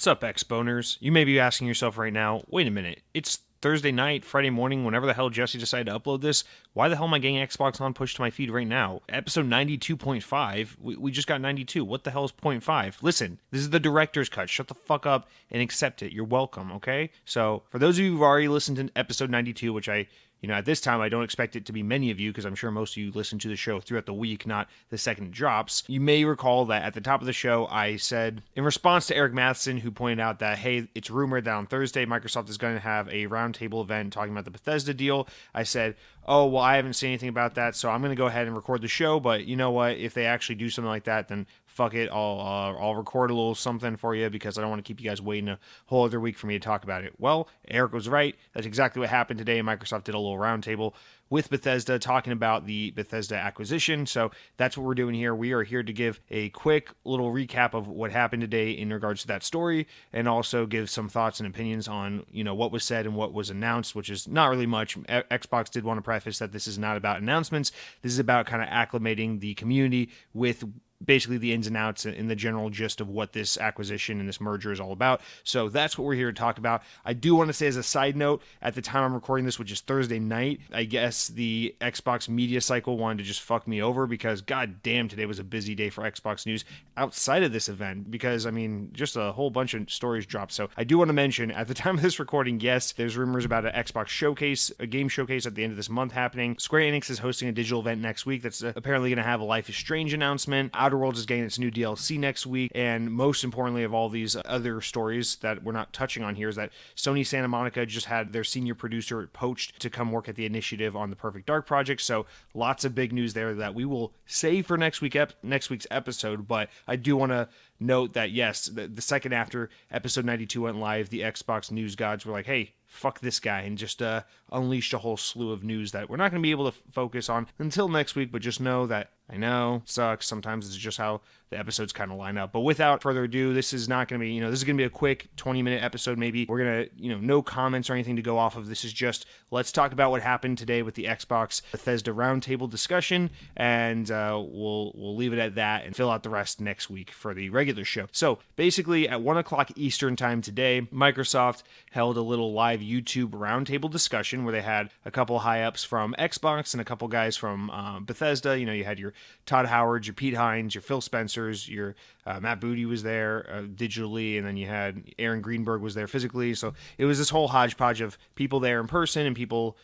What's up, X-Boners? You may be asking yourself right now, wait a minute, it's Thursday night, Friday morning, whenever the hell Jesse decided to upload this, why the hell am I getting Xbox on push to my feed right now? Episode 92.5, we just got 92, what the hell is point .5? Listen, this is the director's cut, shut the fuck up and accept it, you're welcome, okay? So, for those of you who've already listened to episode 92, which at this time, I don't expect it to be many of you because I'm sure most of you listen to the show throughout the week, not the second it drops. You may recall that at the top of the show, I said, in response to Eric Matheson, who pointed out that, hey, it's rumored that on Thursday, Microsoft is going to have a roundtable event talking about the Bethesda deal. I said, oh, well, I haven't seen anything about that, so I'm going to go ahead and record the show, but you know what? If they actually do something like that, then fuck it, I'll record a little something for you because I don't want to keep you guys waiting a whole other week for me to talk about it. Well, Eric was right. That's exactly what happened today. Microsoft did a little roundtable with Bethesda talking about the Bethesda acquisition. So that's what we're doing here. We are here to give a quick little recap of what happened today in regards to that story and also give some thoughts and opinions on, what was said and what was announced, which is not really much. Xbox did want to preface that this is not about announcements. This is about kind of acclimating the community with basically the ins and outs and the general gist of what this acquisition and this merger is all about. So that's what we're here to talk about. I do want to say as a side note, at the time I'm recording this, which is Thursday night, I guess the Xbox media cycle wanted to just fuck me over because god damn, today was a busy day for Xbox news outside of this event because, just a whole bunch of stories dropped. So I do want to mention at the time of this recording, yes, there's rumors about an Xbox showcase, a game showcase at the end of this month happening. Square Enix is hosting a digital event next week that's apparently going to have a Life is Strange announcement. Outer Worlds is getting its new DLC next week, and most importantly of all these other stories that we're not touching on here is that Sony Santa Monica just had their senior producer poached to come work at the initiative on the Perfect Dark project, so lots of big news there that we will save for next week's episode, but I do want to note that yes, the second after episode 92 went live, the Xbox news gods were like, hey, fuck this guy, and just unleashed a whole slew of news that we're not going to be able to focus on until next week, but just know that I know, sucks, sometimes it's just how the episodes kind of line up. But without further ado, this is not going to be, this is going to be a quick 20-minute episode maybe. We're going to, no comments or anything to go off of. This is just, let's talk about what happened today with the Xbox Bethesda roundtable discussion, and we'll leave it at that and fill out the rest next week for the regular show. So basically at 1 o'clock Eastern time today, Microsoft held a little live YouTube roundtable discussion where they had a couple high-ups from Xbox and a couple guys from Bethesda. You had your Todd Howard, your Pete Hines, your Phil Spencers, your Matt Booty was there digitally, and then you had Aaron Greenberg was there physically. So it was this whole hodgepodge of people there in person and people,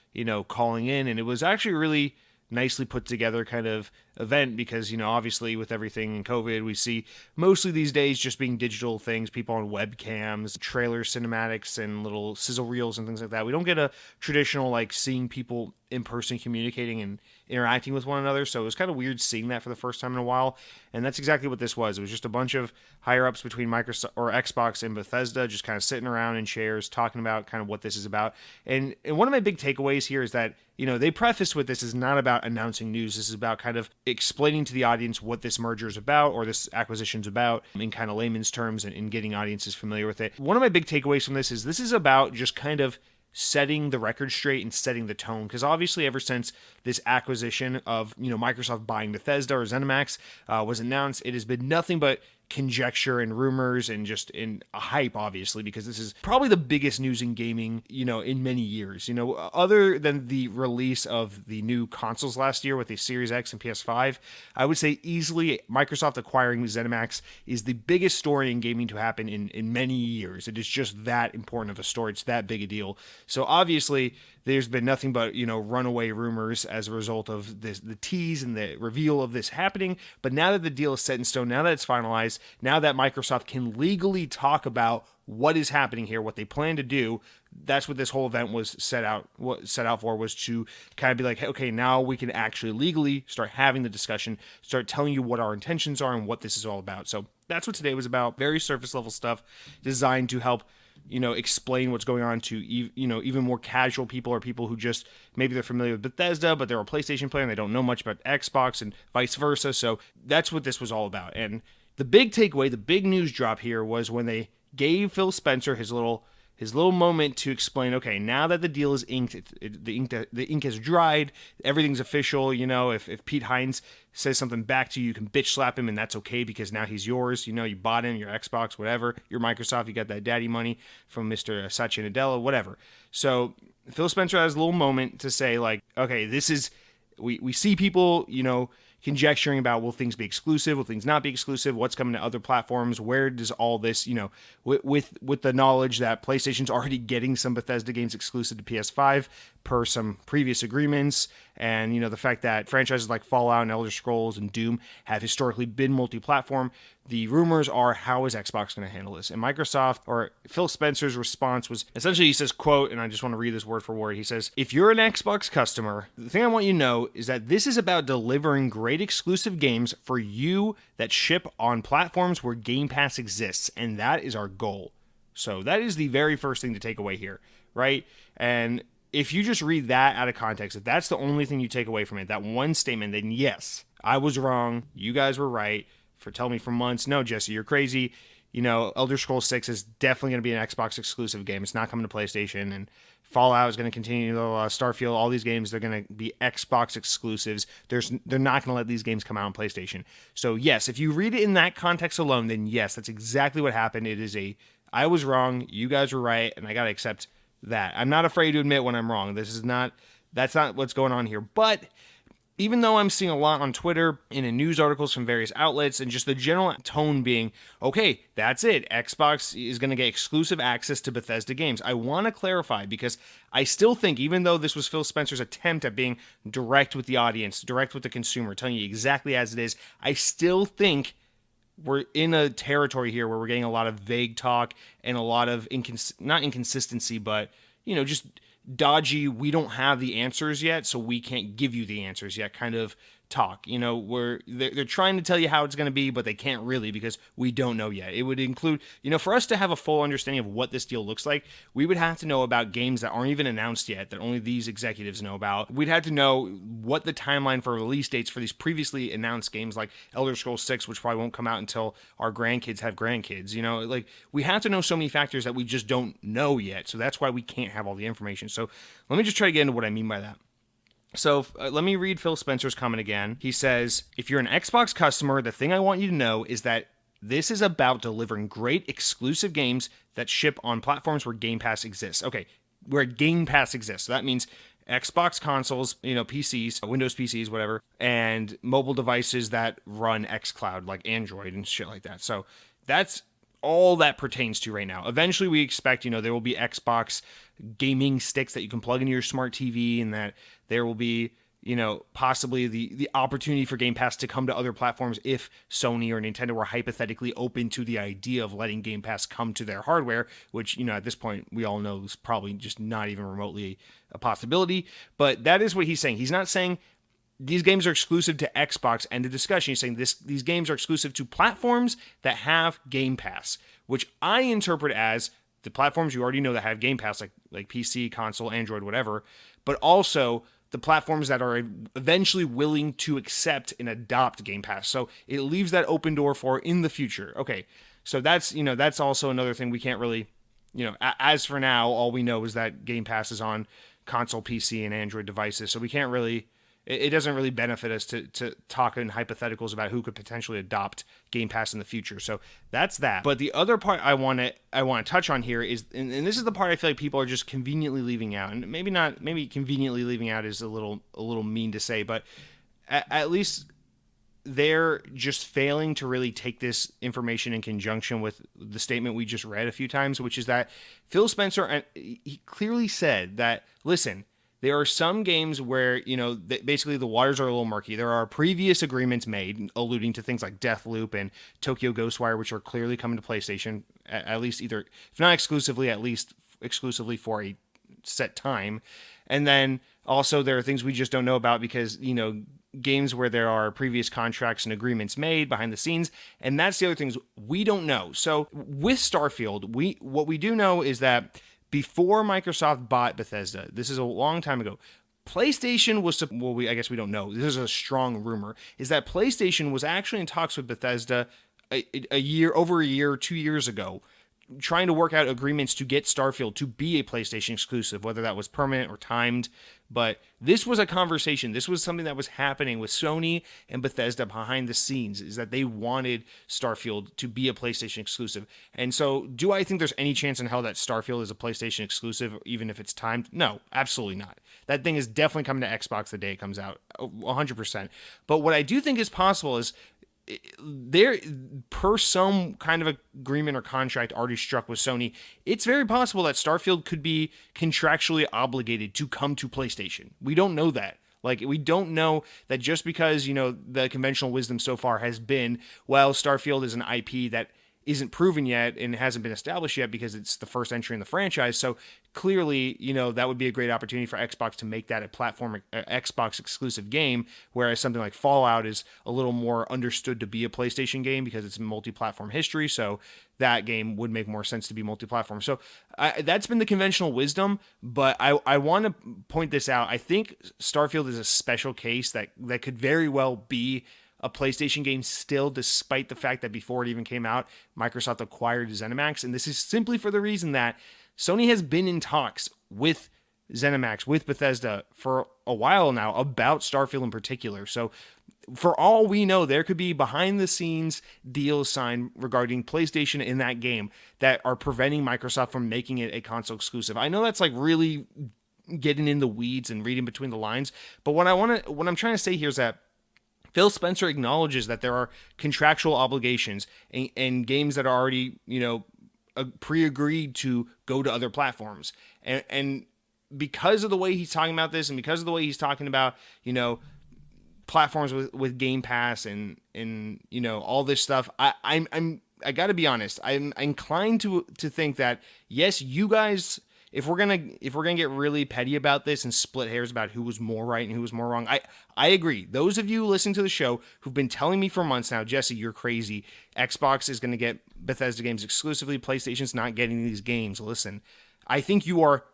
calling in, and it was actually really nicely put together kind of event because, obviously with everything in COVID, we see mostly these days just being digital things, people on webcams, trailers, cinematics, and little sizzle reels and things like that. We don't get a traditional, seeing people in person communicating and interacting with one another, so it was kind of weird seeing that for the first time in a while, and that's exactly what this was. It was just a bunch of higher-ups between Microsoft or Xbox and Bethesda just kind of sitting around in chairs talking about kind of what this is about, and one of my big takeaways here is that, they preface with this is not about announcing news. This is about kind of explaining to the audience what this merger is about or this acquisition is about in kind of layman's terms and getting audiences familiar with it. One of my big takeaways from this is about just kind of setting the record straight and setting the tone, because obviously ever since this acquisition of Microsoft buying Bethesda or ZeniMax was announced, it has been nothing but conjecture and rumors and just in a hype, obviously, because this is probably the biggest news in gaming, in many years. Other than the release of the new consoles last year with the Series X and PS5, I would say easily Microsoft acquiring ZeniMax is the biggest story in gaming to happen in many years. It is just that important of a story. It's that big a deal. So obviously there's been nothing but, runaway rumors as a result of this, the tease and the reveal of this happening. But now that the deal is set in stone, now that it's finalized, now that Microsoft can legally talk about what is happening here, what they plan to do, that's what this whole event was set out for, was to kind of be like, hey, okay, now we can actually legally start having the discussion, start telling you what our intentions are and what this is all about. So that's what today was about. Very surface level stuff designed to help explain what's going on to, even more casual people or people who just, maybe they're familiar with Bethesda, but they're a PlayStation player and they don't know much about Xbox and vice versa. So that's what this was all about. And the big takeaway, the big news drop here was when they gave Phil Spencer his little his little moment to explain, okay, now that the deal is inked, the ink has dried, everything's official. If Pete Hines says something back to you, you can bitch slap him, and that's okay because now he's yours. You bought him, your Xbox, whatever. Your Microsoft, you got that daddy money from Mr. Satya Nadella, whatever. So Phil Spencer has a little moment to say, like, okay, this is, we see people, conjecturing about, will things be exclusive? Will things not be exclusive? What's coming to other platforms? Where does all this, with the knowledge that PlayStation's already getting some Bethesda games exclusive to PS5 per some previous agreements, and, the fact that franchises like Fallout and Elder Scrolls and Doom have historically been multi-platform, the rumors are, how is Xbox going to handle this? And Microsoft, or Phil Spencer's response was, essentially he says, quote, and I just want to read this word for word, he says, "If you're an Xbox customer, the thing I want you to know is that this is about delivering great exclusive games for you that ship on platforms where Game Pass exists, and that is our goal." So that is the very first thing to take away here, right? And if you just read that out of context, if that's the only thing you take away from it, that one statement, then yes, I was wrong, you guys were right for telling me for months, no, Jesse, you're crazy. Elder Scrolls 6 is definitely going to be an Xbox exclusive game. It's not coming to PlayStation, and Fallout is going to continue, Starfield, all these games, they're going to be Xbox exclusives. They're not going to let these games come out on PlayStation. So yes, if you read it in that context alone, then yes, that's exactly what happened. I was wrong, you guys were right, and I got to accept that. I'm not afraid to admit when I'm wrong. That's not what's going on here. But even though I'm seeing a lot on Twitter and in news articles from various outlets, and just the general tone being, okay, that's it, Xbox is going to get exclusive access to Bethesda games, I want to clarify, because I still think, even though this was Phil Spencer's attempt at being direct with the audience, direct with the consumer, telling you exactly as it is, I still think we're in a territory here where we're getting a lot of vague talk and a lot of not inconsistency, but, just dodgy, we don't have the answers yet, so we can't give you the answers yet kind of talk. Where they're trying to tell you how it's going to be, but they can't really because we don't know yet. It would include, for us to have a full understanding of what this deal looks like, we would have to know about games that aren't even announced yet, that only these executives know about. We'd have to know what the timeline for release dates for these previously announced games like Elder Scrolls 6, which probably won't come out until our grandkids have grandkids. We have to know so many factors that we just don't know yet. So that's why we can't have all the information. So let me just try to get into what I mean by that. So let me read Phil Spencer's comment again. He says, "If you're an Xbox customer, the thing I want you to know is that this is about delivering great exclusive games that ship on platforms where Game Pass exists." Okay, where Game Pass exists. So that means Xbox consoles, PCs, Windows PCs, whatever, and mobile devices that run xCloud, like Android and shit like that. So that's all that pertains to right now. Eventually, we expect, there will be Xbox gaming sticks that you can plug into your smart TV, and that there will be, possibly the opportunity for Game Pass to come to other platforms if Sony or Nintendo were hypothetically open to the idea of letting Game Pass come to their hardware, which, at this point, we all know is probably just not even remotely a possibility. But that is what he's saying. He's not saying these games are exclusive to Xbox, end of discussion. He's saying these games are exclusive to platforms that have Game Pass, which I interpret as the platforms you already know that have Game Pass, like PC, console, Android, whatever, but also the platforms that are eventually willing to accept and adopt Game Pass. So it leaves that open door for in the future. Okay, so that's also another thing we can't really, as for now, all we know is that Game Pass is on console, PC, and Android devices. So we can't really, it doesn't really benefit us to talk in hypotheticals about who could potentially adopt Game Pass in the future. So that's that. But the other part I want to touch on here is, and this is the part I feel like people are just conveniently leaving out, and maybe conveniently leaving out is a little mean to say, but at least they're just failing to really take this information in conjunction with the statement we just read a few times, which is that Phil Spencer, he clearly said that, listen, there are some games where, basically the waters are a little murky. There are previous agreements made alluding to things like Deathloop and Tokyo Ghostwire, which are clearly coming to PlayStation, at least either, if not exclusively, at least exclusively for a set time. And then also there are things we just don't know about because, games where there are previous contracts and agreements made behind the scenes. And that's the other things we don't know. So with Starfield, what we do know is that before Microsoft bought Bethesda, this is a long time ago, PlayStation was, I guess we don't know, this is a strong rumor, is that PlayStation was actually in talks with Bethesda over a year, 2 years ago, trying to work out agreements to get Starfield to be a PlayStation exclusive, whether that was permanent or timed. But this was a conversation. This was something that was happening with Sony and Bethesda behind the scenes, is that they wanted Starfield to be a PlayStation exclusive. And so do I think there's any chance in hell that Starfield is a PlayStation exclusive, even if it's timed? No, absolutely not. That thing is definitely coming to Xbox the day it comes out, 100%. But what I do think is possible is there, per some kind of agreement or contract already struck with Sony, it's very possible that Starfield could be contractually obligated to come to PlayStation. We don't know that. Like, we don't know that just because, the conventional wisdom so far has been, well, Starfield is an IP that isn't proven yet and hasn't been established yet because it's the first entry in the franchise. So clearly, that would be a great opportunity for Xbox to make that a platform Xbox exclusive game, whereas something like Fallout is a little more understood to be a PlayStation game because it's multi-platform history. So that game would make more sense to be multi-platform. So that's been the conventional wisdom, but I want to point this out. I think Starfield is a special case that could very well be a PlayStation game still, despite the fact that before it even came out, Microsoft acquired ZeniMax. And this is simply for the reason that Sony has been in talks with ZeniMax, with Bethesda for a while now about Starfield in particular. So for all we know, there could be behind the scenes deals signed regarding PlayStation in that game that are preventing Microsoft from making it a console exclusive. I know that's like really getting in the weeds and reading between the lines, but what I'm trying to say here is that Phil Spencer acknowledges that there are contractual obligations and games that are already, pre-agreed to go to other platforms. And because of the way he's talking about this, and because of the way he's talking about, platforms with Game Pass and all this stuff, I got to be honest, I'm inclined to think that, yes, you guys, if we're gonna get really petty about this and split hairs about who was more right and who was more wrong, I agree. Those of you listening to the show who've been telling me for months now, Jesse, you're crazy. Xbox is gonna get Bethesda games exclusively. PlayStation's not getting these games. Listen, I think you are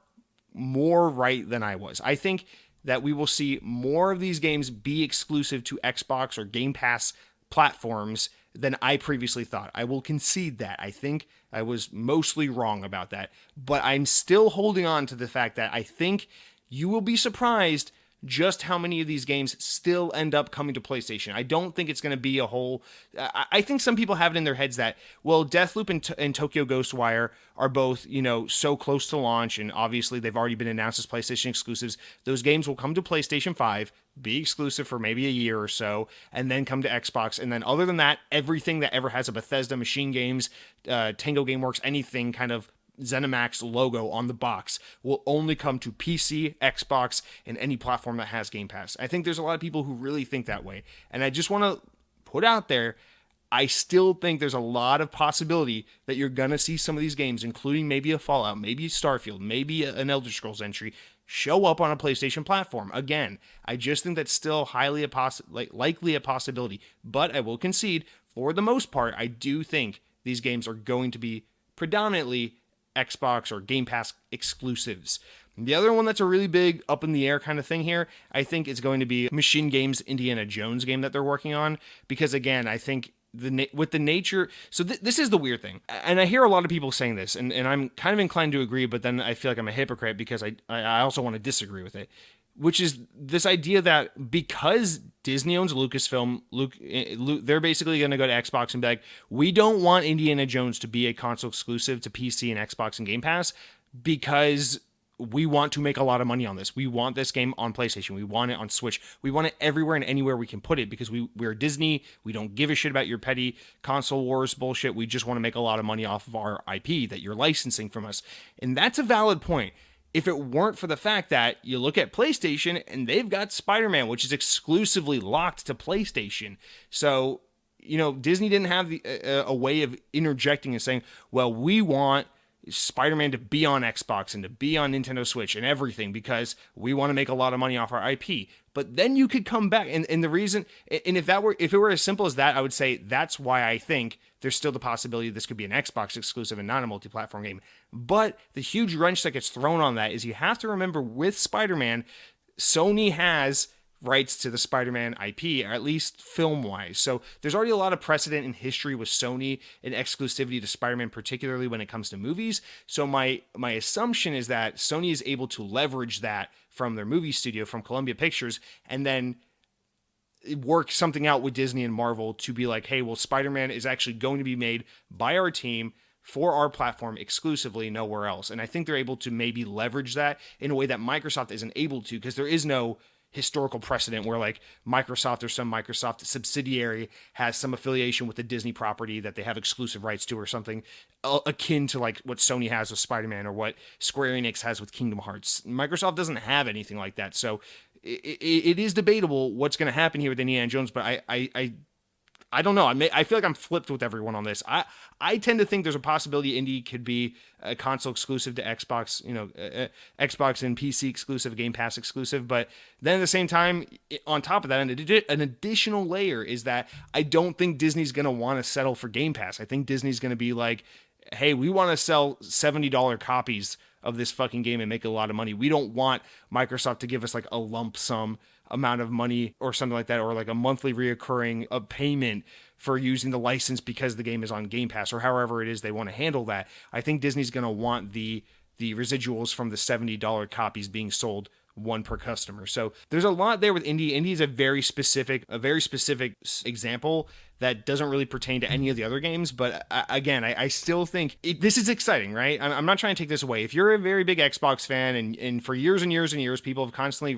more right than I was. I think that we will see more of these games be exclusive to Xbox or Game Pass platforms than I previously thought. I will concede that. I think I was mostly wrong about that, but I'm still holding on to the fact that I think you will be surprised just how many of these games still end up coming to PlayStation. I don't think it's going to be a whole... I think some people have it in their heads that, well, Deathloop and Tokyo Ghostwire are both, so close to launch, and obviously they've already been announced as PlayStation exclusives. Those games will come to PlayStation 5, be exclusive for maybe a year or so, and then come to Xbox. And then other than that, everything that ever has a Bethesda, Machine Games, Tango Gameworks, anything kind of ZeniMax logo on the box will only come to PC, Xbox, and any platform that has Game Pass. I think there's a lot of people who really think that way. And I just want to put out there, I still think there's a lot of possibility that you're going to see some of these games, including maybe a Fallout, maybe Starfield, maybe an Elder Scrolls entry, show up on a PlayStation platform. Again, I just think that's still highly likely a possibility. But I will concede, for the most part, I do think these games are going to be predominantly Xbox or Game Pass exclusives. The other one that's a really big up in the air kind of thing here, I think is going to be Machine Games' Indiana Jones game that they're working on. Because again, I think with the nature... So this is the weird thing. And I hear a lot of people saying this, and I'm kind of inclined to agree, but then I feel like I'm a hypocrite because I also want to disagree with it. Which is this idea that because Disney owns Lucasfilm, they're basically going to go to Xbox and be like, we don't want Indiana Jones to be a console exclusive to PC and Xbox and Game Pass because we want to make a lot of money on this. We want this game on PlayStation. We want it on Switch. We want it everywhere and anywhere we can put it because we're Disney. We don't give a shit about your petty console wars bullshit. We just want to make a lot of money off of our IP that you're licensing from us. And that's a valid point. If it weren't for the fact that you look at PlayStation and they've got Spider-Man, which is exclusively locked to PlayStation. So, Disney didn't have a way of interjecting and saying, well, we want Spider-Man to be on Xbox and to be on Nintendo Switch and everything because we want to make a lot of money off our IP. But then you could come back and the reason, and if it were as simple as that, I would say that's why I think there's still the possibility this could be an Xbox exclusive and not a multi-platform game. But the huge wrench that gets thrown on that is you have to remember with Spider-Man, Sony has rights to the Spider-Man IP, or at least film-wise. So there's already a lot of precedent in history with Sony and exclusivity to Spider-Man, particularly when it comes to movies. So my assumption is that Sony is able to leverage that from their movie studio, from Columbia Pictures, and then work something out with Disney and Marvel to be like, hey, well, Spider-Man is actually going to be made by our team for our platform exclusively, nowhere else. And I think they're able to maybe leverage that in a way that Microsoft isn't able to, because there is no historical precedent where like Microsoft or some Microsoft subsidiary has some affiliation with the Disney property that they have exclusive rights to, or something akin to like what Sony has with Spider-Man or what Square Enix has with Kingdom Hearts. Microsoft doesn't have anything like that. So it is debatable what's going to happen here with Indiana Jones, but I don't know. I feel like I'm flipped with everyone on this. I tend to think there's a possibility Indy could be a console exclusive to Xbox, Xbox and PC exclusive, Game Pass exclusive. But then at the same time, on top of that, an additional layer is that I don't think Disney's going to want to settle for Game Pass. I think Disney's going to be like, hey, we want to sell $70 copies of this fucking game and make a lot of money. We don't want Microsoft to give us like a lump sum amount of money or something like that, or like a monthly reoccurring payment for using the license because the game is on Game Pass, or however it is they want to handle that. I think Disney's going to want the residuals from the $70 copies being sold, one per customer. So there's a lot there with Indy. Indy is a very specific example that doesn't really pertain to any of the other games. But again, I still think this is exciting, right? I'm not trying to take this away. If you're a very big Xbox fan and for years and years and years, people have constantly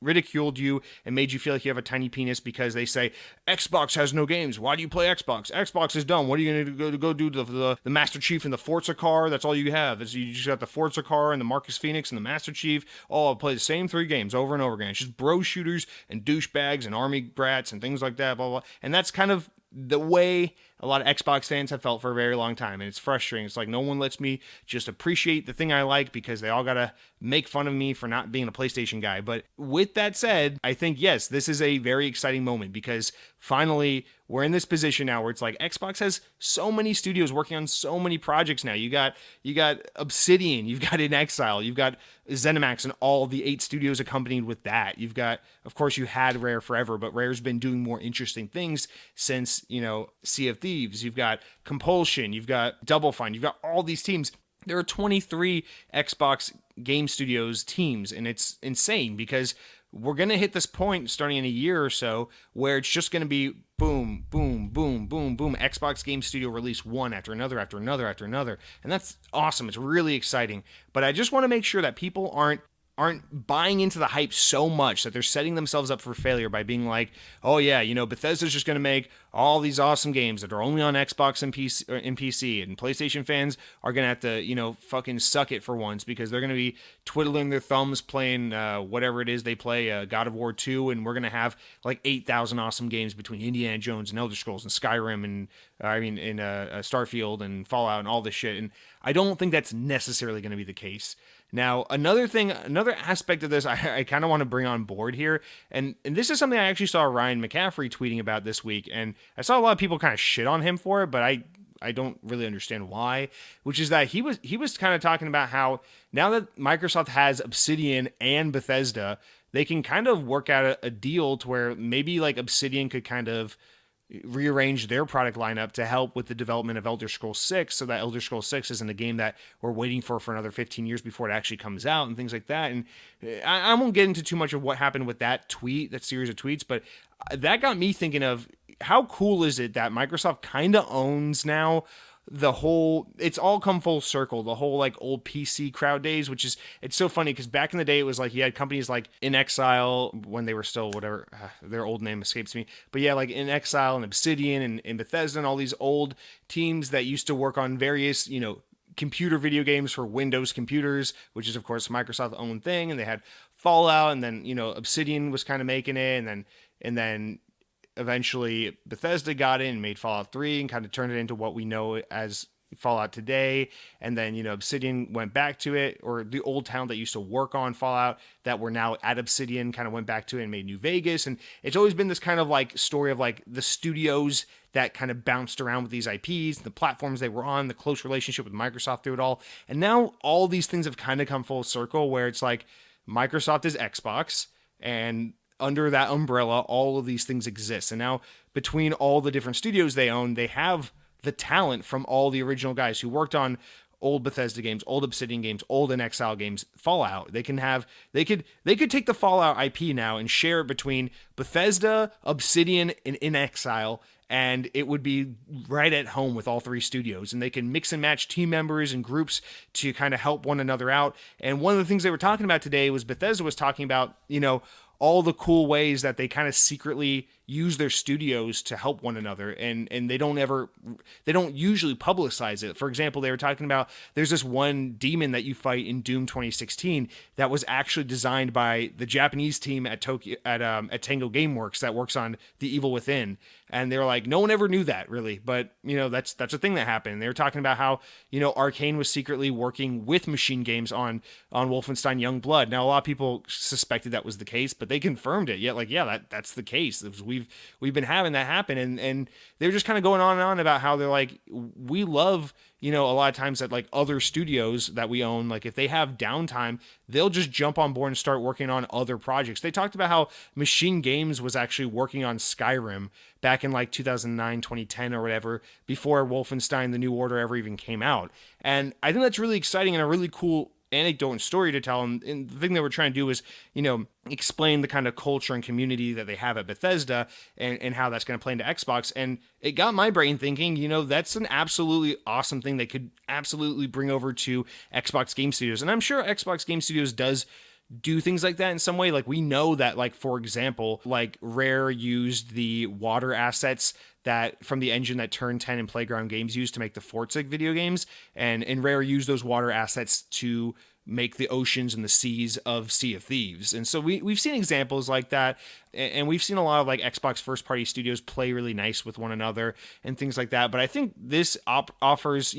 ridiculed you and made you feel like you have a tiny penis because they say, Xbox has no games. Why do you play Xbox? Xbox is dumb. What are you going to go do to the Master Chief and the Forza car? That's all you have. You just got the Forza car and the Marcus Phoenix and the Master Chief. Oh, I'll play the same 3 games over and over again. It's just bro shooters and douchebags and army brats and things like that, blah, blah. And that's kind of the way a lot of Xbox fans have felt for a very long time, and it's frustrating. It's like no one lets me just appreciate the thing I like because they all gotta make fun of me for not being a PlayStation guy. But with that said, I think, yes, this is a very exciting moment because finally we're in this position now where it's like Xbox has so many studios working on so many projects now. You got Obsidian, you've got In Exile, you've got ZeniMax and all the 8 studios accompanied with that. You've got, of course, you had Rare forever, but Rare's been doing more interesting things since, Sea of Thieves. You've got Compulsion, you've got Double Fine, you've got all these teams. There are 23 Xbox game studios teams, and it's insane because we're going to hit this point starting in a year or so where it's just going to be boom, boom, boom, boom, boom. Xbox Game Studio release one after another, after another, after another. And that's awesome. It's really exciting. But I just want to make sure that people aren't buying into the hype so much that they're setting themselves up for failure by being like, oh yeah, Bethesda's just going to make all these awesome games that are only on Xbox and PC, and PlayStation fans are going to have to, fucking suck it for once because they're going to be twiddling their thumbs playing whatever it is they play, God of War 2, and we're going to have like 8,000 awesome games between Indiana Jones and Elder Scrolls and Skyrim and Starfield and Fallout and all this shit. And I don't think that's necessarily going to be the case. Now, another aspect of this I kind of want to bring on board here, and this is something I actually saw Ryan McCaffrey tweeting about this week, and I saw a lot of people kind of shit on him for it, but I don't really understand why, which is that he was kind of talking about how now that Microsoft has Obsidian and Bethesda, they can kind of work out a deal to where maybe like Obsidian could kind of rearrange their product lineup to help with the development of Elder Scrolls 6 so that Elder Scrolls 6 isn't a game that we're waiting for another 15 years before it actually comes out and things like that. And I won't get into too much of what happened with that series of tweets, but that got me thinking of how cool is it that Microsoft kind of owns now it's all come full circle, the whole like old PC crowd days, it's so funny because back in the day it was like you had companies like In Exile when they were still whatever, their old name escapes me, but yeah, like In Exile and Obsidian and Bethesda and all these old teams that used to work on various, computer video games for Windows computers, which is of course Microsoft's own thing, and they had Fallout, and then, Obsidian was kind of making it, and then eventually Bethesda got in and made Fallout 3 and kind of turned it into what we know as Fallout today. And then, Obsidian went back to it, or the old town that used to work on Fallout that were now at Obsidian kind of went back to it and made New Vegas. And it's always been this kind of like story of like the studios that kind of bounced around with these IPs, the platforms they were on, the close relationship with Microsoft through it all. And now all these things have kind of come full circle where it's like Microsoft is Xbox and under that umbrella, all of these things exist. And now between all the different studios they own, they have the talent from all the original guys who worked on old Bethesda games, old Obsidian games, old In Exile games, Fallout. They could take the Fallout IP now and share it between Bethesda, Obsidian, and In Exile, and it would be right at home with all three studios. And they can mix and match team members and groups to kind of help one another out. And one of the things they were talking about today was Bethesda was talking about, all the cool ways that they kind of secretly use their studios to help one another, and they don't usually publicize it. For example, they were talking about there's this one demon that you fight in Doom 2016 that was actually designed by the Japanese team at Tango Gameworks that works on The Evil Within, and they were like, no one ever knew that really, but that's a thing that happened. They were talking about how Arcane was secretly working with Machine Games on Wolfenstein Youngblood. Now a lot of people suspected that was the case, but they confirmed it. That's the case. We've been having that happen, and they're just kind of going on and on about how they're like, we love a lot of times that like other studios that we own, like if they have downtime, they'll just jump on board and start working on other projects. They talked about how Machine Games was actually working on Skyrim back in like 2009, 2010 or whatever, before Wolfenstein The New Order ever even came out. And I think that's really exciting and a really cool anecdote and story to tell. And the thing that we're trying to do is, explain the kind of culture and community that they have at Bethesda and how that's going to play into Xbox. And it got my brain thinking, that's an absolutely awesome thing they could absolutely bring over to Xbox Game Studios. And I'm sure Xbox Game Studios does do things like that in some way. Like we know that, like, for example, like Rare used the water assets that from the engine that Turn 10 and Playground Games used to make the Forza video games, and Rare used those water assets to make the oceans and the seas of Sea of Thieves. And so we've seen examples like that, and we've seen a lot of like Xbox first party studios play really nice with one another and things like that. But I think this offers,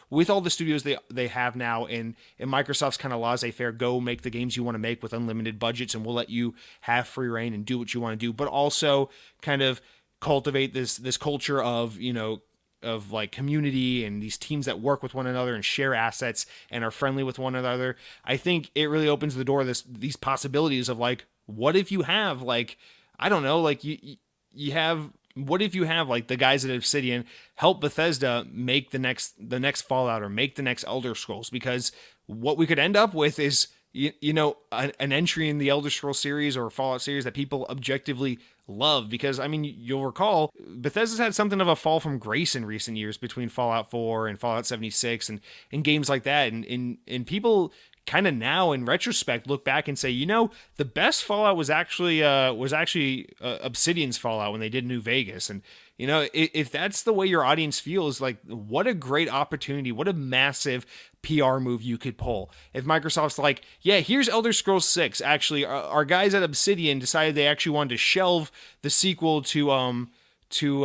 with all the studios they have now, and Microsoft's kind of laissez-faire, go make the games you want to make with unlimited budgets, and we'll let you have free reign and do what you want to do, but also kind of cultivate this culture of like community and these teams that work with one another and share assets and are friendly with one another. I think it really opens the door to these possibilities of like, what if you have like, I don't know, like you have, what if you have like the guys at Obsidian help Bethesda make the next Fallout or make the next Elder Scrolls? Because what we could end up with is, an entry in the Elder Scrolls series or Fallout series that people objectively love. Because, I mean, you'll recall, Bethesda's had something of a fall from grace in recent years between Fallout 4 and Fallout 76 and games like that. And people kind of now, in retrospect, look back and say, the best Fallout was actually Obsidian's Fallout when they did New Vegas. And, if that's the way your audience feels, like, what a great opportunity, what a massive PR move you could pull. If Microsoft's like, yeah, here's Elder Scrolls 6. Actually, our guys at Obsidian decided they actually wanted to shelve the sequel to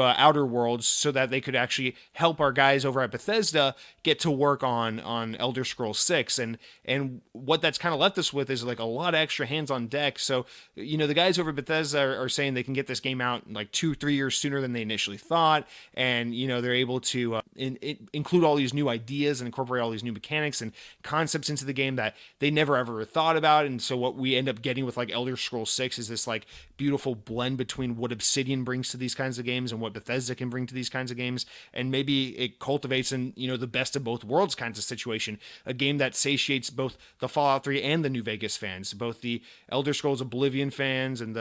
Outer Worlds so that they could actually help our guys over at Bethesda get to work on Elder Scrolls 6. And what that's kind of left us with is like a lot of extra hands on deck. So, the guys over at Bethesda are saying they can get this game out like 2-3 years sooner than they initially thought. And, they're able to include all these new ideas and incorporate all these new mechanics and concepts into the game that they never ever thought about. And so what we end up getting with like Elder Scrolls 6 is this like beautiful blend between what Obsidian brings to these kinds of games and what Bethesda can bring to these kinds of games. And maybe it cultivates in, the best of both worlds kinds of situation, a game that satiates both the Fallout 3 and the New Vegas fans, both the Elder Scrolls Oblivion fans and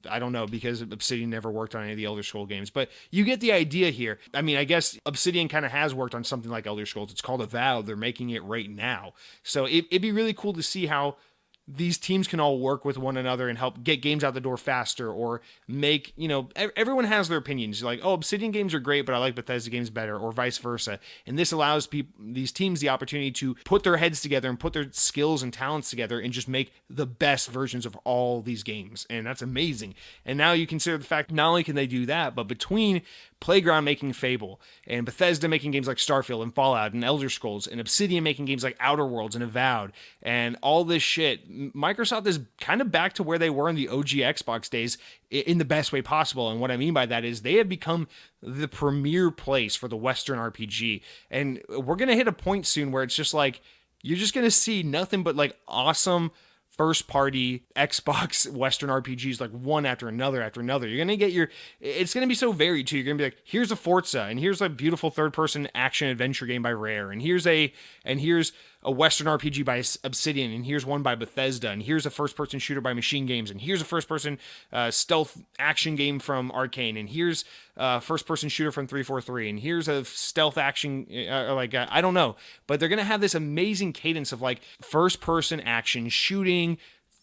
I don't know, because Obsidian never worked on any of the Elder Scrolls games, but you get the idea here. I mean, I guess Obsidian kind of has worked on something like Elder Scrolls. It's called Avowed. They're making it right now. So it'd be really cool to see how these teams can all work with one another and help get games out the door faster, or make, everyone has their opinions. Like, oh, Obsidian games are great, but I like Bethesda games better, or vice versa. And this allows these teams the opportunity to put their heads together and put their skills and talents together and just make the best versions of all these games. And that's amazing. And now you consider the fact, not only can they do that, but between Playground making Fable, and Bethesda making games like Starfield and Fallout and Elder Scrolls, and Obsidian making games like Outer Worlds and Avowed, and all this shit, Microsoft is kind of back to where they were in the OG Xbox days in the best way possible. And what I mean by that is they have become the premier place for the Western RPG. And we're going to hit a point soon where it's just like, you're just going to see nothing but like awesome first party Xbox Western RPGs like one after another after another. You're going to get it's going to be so varied too. You're going to be like, here's a Forza, and here's a beautiful third person action adventure game by Rare, and here's a Western RPG by Obsidian, and here's one by Bethesda, and here's a first person shooter by Machine Games, and here's a first person stealth action game from Arcane, and here's a first person shooter from 343, and here's a stealth action I don't know, but they're going to have this amazing cadence of like first person action shooting,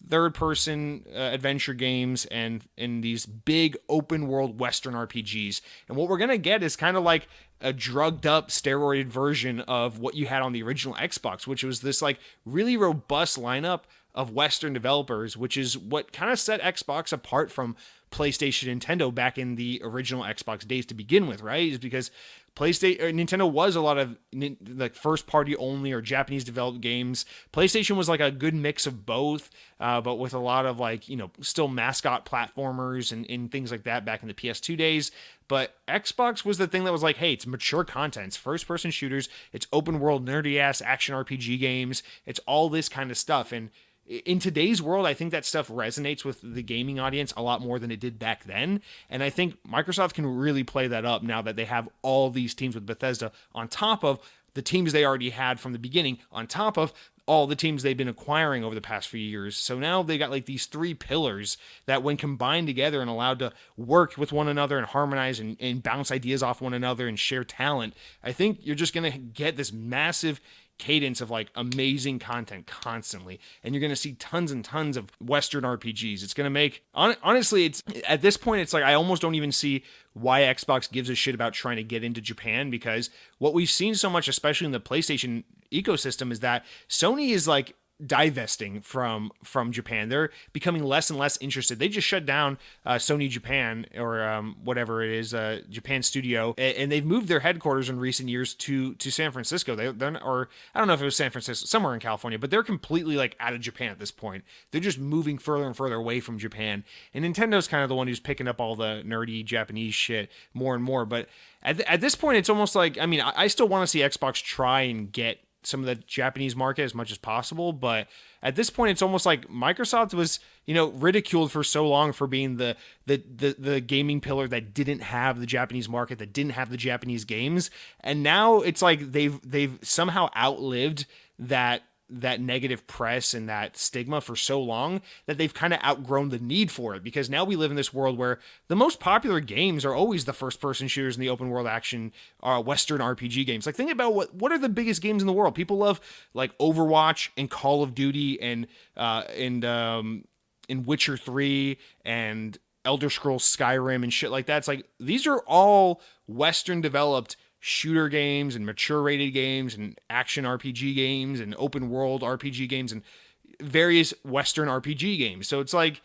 third person adventure games, and in these big open world Western RPGs. And what we're going to get is kind of like a drugged up steroided version of what you had on the original Xbox, which was this like really robust lineup of Western developers, which is what kind of set Xbox apart from PlayStation and Nintendo back in the original Xbox days to begin with, right? Is because Nintendo was a lot of like first party only or Japanese developed games. PlayStation was like a good mix of both, but with a lot of like, still mascot platformers and things like that back in the PS2 days. But Xbox was the thing that was like, hey, it's mature content, it's first person shooters, it's open world nerdy ass action RPG games, it's all this kind of stuff. And in today's world, I think that stuff resonates with the gaming audience a lot more than it did back then. And I think Microsoft can really play that up now that they have all these teams with Bethesda on top of the teams they already had from the beginning, on top of all the teams they've been acquiring over the past few years. So now they got like these three pillars that when combined together and allowed to work with one another and harmonize and bounce ideas off one another and share talent, I think you're just going to get this massive cadence of like amazing content constantly, and you're going to see tons and tons of Western RPGs. It's going to make honestly, it's at this point, it's like I almost don't even see why Xbox gives a shit about trying to get into Japan, because what we've seen so much, especially in the PlayStation ecosystem, is that Sony is like divesting from Japan. They're becoming less and less interested. They just shut down Sony Japan, or whatever it is, Japan Studio, and they've moved their headquarters in recent years to San Francisco. Or I don't know if it was San Francisco, somewhere in California, but they're completely like out of Japan at this point. They're just moving further and further away from Japan. And Nintendo's kind of the one who's picking up all the nerdy Japanese shit more and more. But at this point, it's almost like, I mean, I still want to see Xbox try and get some of the Japanese market as much as possible, but at this point it's almost like Microsoft was ridiculed for so long for being the gaming pillar that didn't have the Japanese market, that didn't have the Japanese games, and now it's like they've somehow outlived that negative press and that stigma for so long that they've kind of outgrown the need for it, because now we live in this world where the most popular games are always the first person shooters and the open world action Western RPG games. Like, think about what are the biggest games in the world. People love like Overwatch and Call of Duty and Witcher 3 and Elder Scrolls Skyrim and shit like that. It's like these are all Western developed shooter games and mature rated games and action RPG games and open world RPG games and various Western RPG games. So it's like,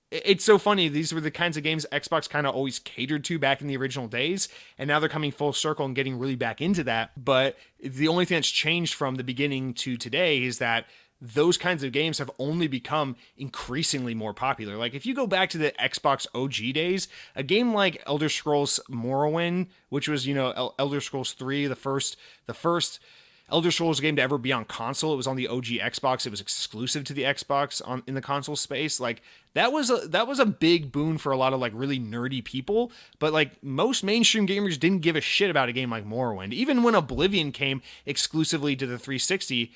it's so funny. These were the kinds of games Xbox kind of always catered to back in the original days, and now they're coming full circle and getting really back into that. But the only thing that's changed from the beginning to today is that those kinds of games have only become increasingly more popular. Like, if you go back to the Xbox OG days, a game like Elder Scrolls Morrowind, which was, Elder Scrolls 3, the first Elder Scrolls game to ever be on console. It was on the OG Xbox. It was exclusive to the Xbox in the console space. Like, that was a big boon for a lot of like really nerdy people. But like most mainstream gamers didn't give a shit about a game like Morrowind. Even when Oblivion came exclusively to the 360,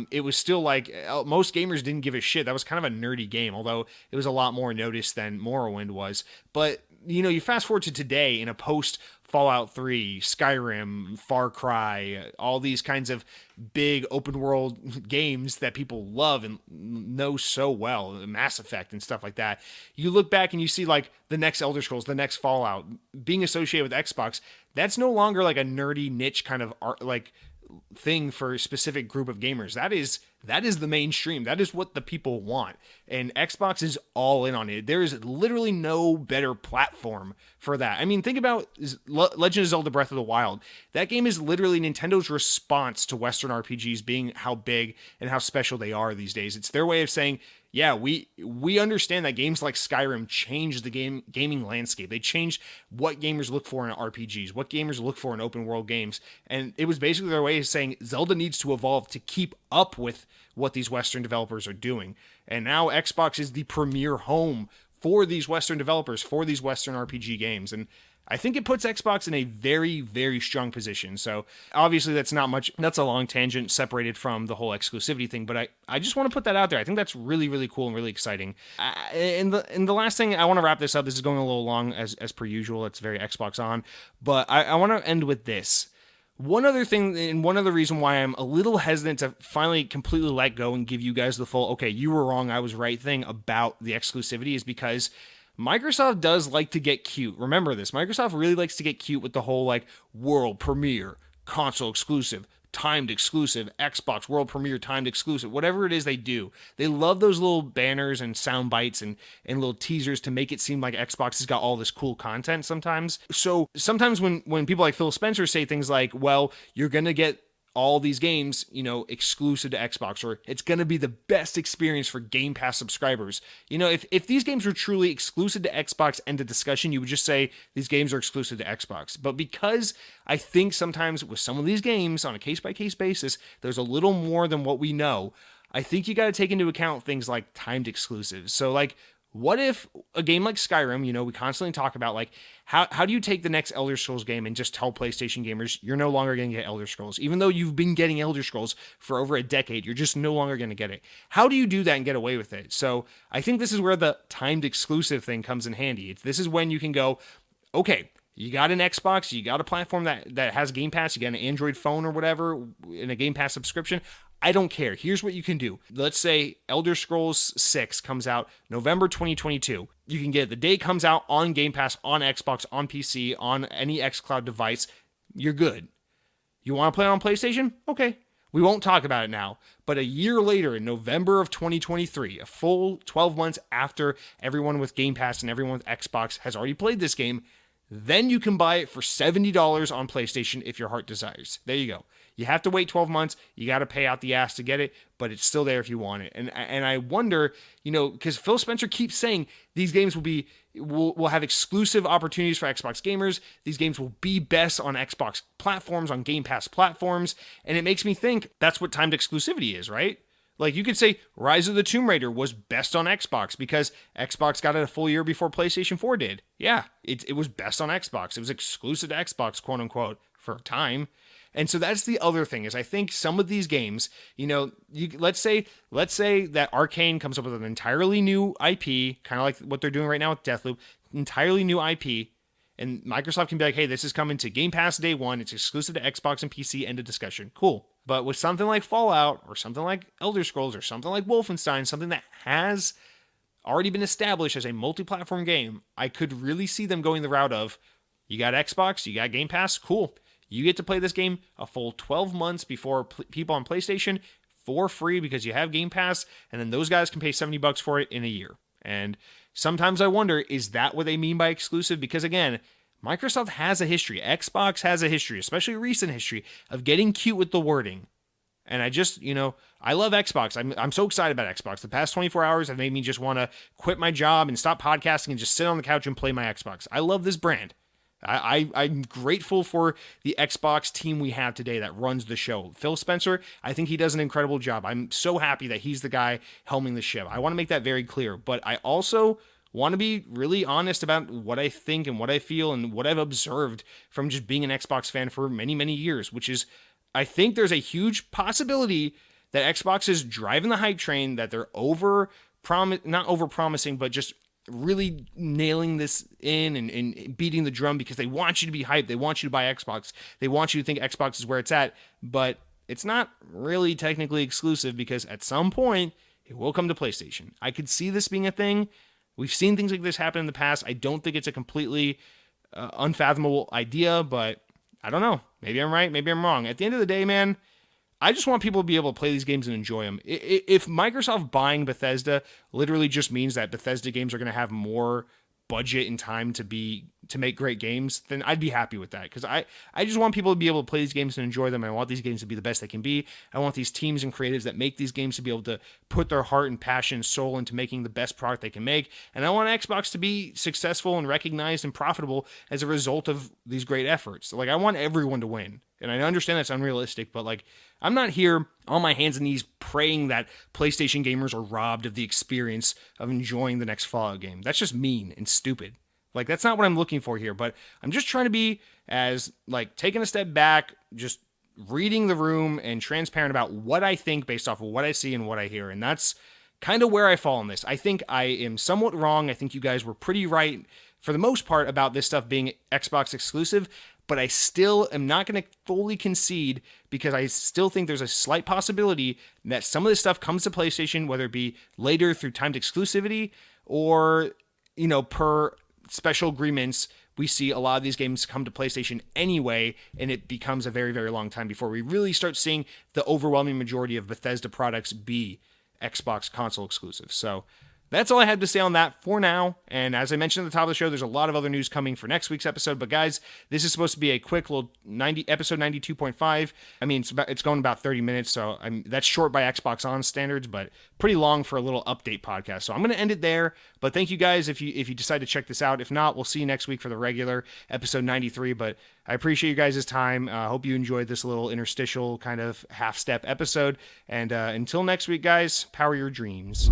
it was still like most gamers didn't give a shit. That was kind of a nerdy game, although it was a lot more noticed than Morrowind was. But you fast forward to today in a post Fallout 3, Skyrim, Far Cry, all these kinds of big open world games that people love and know so well, Mass Effect and stuff like that. You look back and you see like the next Elder Scrolls, the next Fallout being associated with Xbox. That's no longer like a nerdy niche kind of art, like thing for a specific group of gamers. That is the mainstream. That is what the people want. And Xbox is all in on it. There is literally no better platform for that. I mean, think about Legend of Zelda Breath of the Wild. That game is literally Nintendo's response to Western RPGs being how big and how special they are these days. It's their way of saying, Yeah, we understand that games like Skyrim changed the gaming landscape. They changed what gamers look for in RPGs, what gamers look for in open world games, and it was basically their way of saying Zelda needs to evolve to keep up with what these Western developers are doing. And now Xbox is the premier home for these Western developers, for these Western RPG games, and I think it puts Xbox in a very, very strong position. So obviously that's not much. That's a long tangent separated from the whole exclusivity thing, but I just want to put that out there. I think that's really, really cool and really exciting. And the last thing, I want to wrap this up. This is going a little long as per usual. It's very Xbox on, but I want to end with this. One other thing, and one other reason why I'm a little hesitant to finally completely let go and give you guys the full, okay, you were wrong, I was right thing about the exclusivity is because Microsoft does like to get cute. Remember this. Microsoft really likes to get cute with the whole like world premiere, console exclusive, timed exclusive, Xbox world premiere, timed exclusive, whatever it is they do. They love those little banners and sound bites and little teasers to make it seem like Xbox has got all this cool content sometimes. So sometimes when people like Phil Spencer say things like, well, you're going to get all these games, exclusive to Xbox, or it's going to be the best experience for Game Pass subscribers. If these games were truly exclusive to Xbox, end of discussion, you would just say these games are exclusive to Xbox. But because I think sometimes with some of these games on a case-by-case basis, there's a little more than what we know, I think you got to take into account things like timed exclusives. So like, what if a game like Skyrim, we constantly talk about like, how do you take the next Elder Scrolls game and just tell PlayStation gamers you're no longer going to get Elder Scrolls? Even though you've been getting Elder Scrolls for over a decade, you're just no longer going to get it. How do you do that and get away with it? So I think this is where the timed exclusive thing comes in handy. This is when you can go, okay, you got an Xbox, you got a platform that has Game Pass, you got an Android phone or whatever in a Game Pass subscription. I don't care. Here's what you can do. Let's say Elder Scrolls 6 comes out November 2022. You can get it the day it comes out on Game Pass, on Xbox, on PC, on any xCloud device. You're good. You want to play it on PlayStation? Okay. We won't talk about it now. But a year later, in November of 2023, a full 12 months after everyone with Game Pass and everyone with Xbox has already played this game, then you can buy it for $70 on PlayStation if your heart desires. There you go. You have to wait 12 months. You got to pay out the ass to get it, but it's still there if you want it. And I wonder, because Phil Spencer keeps saying these games will have exclusive opportunities for Xbox gamers. These games will be best on Xbox platforms, on Game Pass platforms. And it makes me think that's what timed exclusivity is, right? Like you could say Rise of the Tomb Raider was best on Xbox because Xbox got it a full year before PlayStation 4 did. Yeah, it was best on Xbox. It was exclusive to Xbox, quote unquote, for a time. And so that's the other thing is I think some of these games, let's say that Arcane comes up with an entirely new IP, kind of like what they're doing right now with Deathloop, entirely new IP, and Microsoft can be like, hey, this is coming to Game Pass day one. It's exclusive to Xbox and PC, end of discussion. Cool. But with something like Fallout or something like Elder Scrolls or something like Wolfenstein, something that has already been established as a multi-platform game, I could really see them going the route of, you got Xbox, you got Game Pass, cool. You get to play this game a full 12 months before people on PlayStation for free because you have Game Pass, and then those guys can pay $70 for it in a year. And sometimes I wonder, is that what they mean by exclusive? Because again, Microsoft has a history, Xbox has a history, especially recent history, of getting cute with the wording. And I just, I love Xbox. I'm so excited about Xbox. The past 24 hours have made me just want to quit my job and stop podcasting and just sit on the couch and play my Xbox. I love this brand. I'm grateful for the Xbox team we have today that runs the show. Phil Spencer, I think he does an incredible job. I'm so happy that he's the guy helming the ship. I want to make that very clear. But I also want to be really honest about what I think and what I feel and what I've observed from just being an Xbox fan for many, many years, which is I think there's a huge possibility that Xbox is driving the hype train, that they're not over promising, but just really nailing this in and beating the drum because they want you to be hyped. They want you to buy Xbox. They want you to think Xbox is where it's at, but it's not really technically exclusive because at some point it will come to PlayStation. I could see this being a thing. We've seen things like this happen in the past. I don't think it's a completely unfathomable idea, but I don't know. Maybe I'm right. Maybe I'm wrong. At the end of the day, man, I just want people to be able to play these games and enjoy them. If Microsoft buying Bethesda literally just means that Bethesda games are going to have more budget and time to be to make great games, then I'd be happy with that, because I just want people to be able to play these games and enjoy them. I want these games to be the best they can be. I want these teams and creatives that make these games to be able to put their heart and passion and soul into making the best product they can make. And I want Xbox to be successful and recognized and profitable as a result of these great efforts. Like, I want everyone to win. And I understand that's unrealistic, but like, I'm not here on my hands and knees praying that PlayStation gamers are robbed of the experience of enjoying the next Fallout game. That's just mean and stupid. Like, that's not what I'm looking for here, but I'm just trying to be as, like, taking a step back, just reading the room and transparent about what I think based off of what I see and what I hear. And that's kind of where I fall on this. I think I am somewhat wrong. I think you guys were pretty right for the most part about this stuff being Xbox exclusive, but I still am not going to fully concede, because I still think there's a slight possibility that some of this stuff comes to PlayStation, whether it be later through timed exclusivity or, per special agreements. We see a lot of these games come to PlayStation anyway, and it becomes a very, very long time before we really start seeing the overwhelming majority of Bethesda products be Xbox console exclusive. So that's all I had to say on that for now. And as I mentioned at the top of the show, there's a lot of other news coming for next week's episode. But guys, this is supposed to be a quick little episode 92.5. I mean, it's going about 30 minutes, so that's short by Xbox On standards, but pretty long for a little update podcast. So I'm going to end it there. But thank you guys if you decide to check this out. If not, we'll see you next week for the regular episode 93. But I appreciate you guys' time. I hope you enjoyed this little interstitial kind of half-step episode. And until next week, guys, power your dreams.